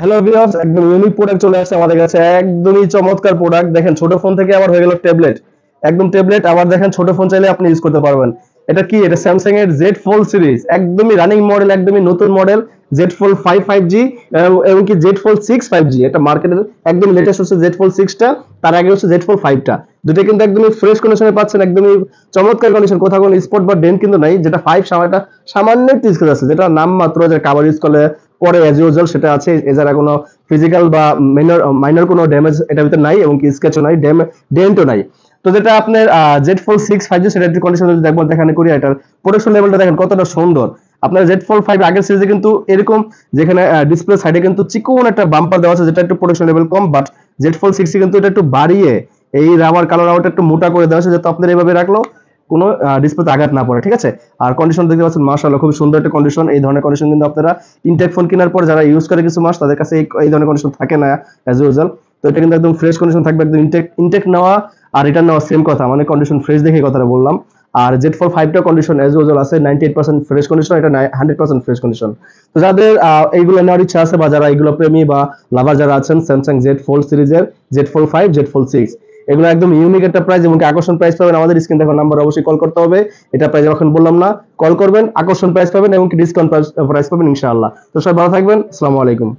Hello viewers, একদম unique product চলে আসছে আমাদের কাছে। একদমই চমৎকার প্রোডাক্ট। দেখেন ছোট ফোন থেকে আবার হয়ে গেল ট্যাবলেট। একদম ট্যাবলেট, আবার দেখেন ছোট ফোন চাইলে আপনি ইউজ করতে পারবেন। এটা কি? এটা স্যামসাং এর জেড ফোল্ড সিরিজ, একদমই রানিং মডেল, একদমই নতুন মডেল। জেড ফোল্ড 5 5G এবং কি জেড ফোল্ড 6 5G। এটা মার্কেটের একদম লেটেস্ট হচ্ছে জেড ফোল্ড 6টা, তার আগে হচ্ছে জেড ফোল্ড 5টা। দুটো কিন্তু একদমই ফ্রেশ কন্ডিশনে পাচ্ছেন, একদমই চমৎকার কন্ডিশন, কোথাও কোনো স্পট বা ডেন্ট কিন্তু নাই। যেটা 5 সামান্য একটু স্ক্র্যাচ আছে, যেটা নাম মাত্র, যে কাভার ইউজ করলে পরে অ্যাজ ইউজুয়াল সেটা আছে। এছাড়া কোনো ফিজিক্যাল বা মাইনর কোনো ড্যামেজ এটার ভিতরে নাই, এবং কি স্কেচও নাই, ডেন্টও নাই। তো যেটা আপনার জেড ফোল্ড 6 5G, সেটা একটু কন্ডিশন যদি দেখবো দেখানে করি, এটার প্রোটেকশন লেভেলটা দেখেন কতটা সুন্দর। আপনার জেড ফোল্ড 5 আগের সিরিজে কিন্তু এরকম, যেখানে ডিসপ্লে সাইডে কিন্তু চিকন একটা বাম্পার দেওয়া আছে, যেটা একটু protection level com. But Z fold 6 কিন্তু এটা একটু বাড়িয়ে এই রাবার কালার রাবারটা একটু মোটা করে দেওয়া আছে, যাতে আপনার এইভাবে রাখলো কোনো ডিসপ্লেতে আঘাত না পড়ে, ঠিক আছে। আর কন্ডিশন দেখতে পাচ্ছেন, মাশাআল্লাহ খুব সুন্দর একটা কন্ডিশন। এই ধরনের কন্ডিশন কিন্তু আপনারা ইনটেক ফোন কেনার পর যারা ইউজ করে কিছু মাস, তাদের কাছে এই ধরনের কন্ডিশন থাকে না অ্যাজ ইউজুয়াল। তো এটা কিন্তু একদম ফ্রেশ কন্ডিশন থাকবে, একদম ইনটেক নেওয়া আর রিটার্ন নেওয়া সেম কথা, মানে কন্ডিশন ফ্রেশ দেখে কথাটা বললাম। আর জেড ফোল্ড 5টা কন্ডিশন অ্যাজ ইউজুয়াল আছে 98% ফ্রেশ কন্ডিশন, এটা 100% ফ্রেশ কন্ডিশন। তো যাদের এইগুলো নেওয়ার ইচ্ছা আছে, বা যারা এইগুলো প্রেমী বা লাভার যারা আছেন, স্যামসাং জেড ফোল্ড সিরিজের জেড ফোল্ড 5 জেড ফোল্ড 6, এগুলো একদম ইউনিক একটা প্রাইস এবং আকর্ষণ প্রাইস পাবেন। আমাদের স্ক্রিন দেখো নাম্বার, অবশ্যই কল করতে হবে। এটা প্রাইস যখন বললাম না, কল করবেন, আকর্ষণ প্রাইস পাবেন এবং ডিসকাউন্ট প্রাইস পাবেন ইনশাআল্লাহ। তো সবাই ভালো থাকবেন, আসসালামু আলাইকুম।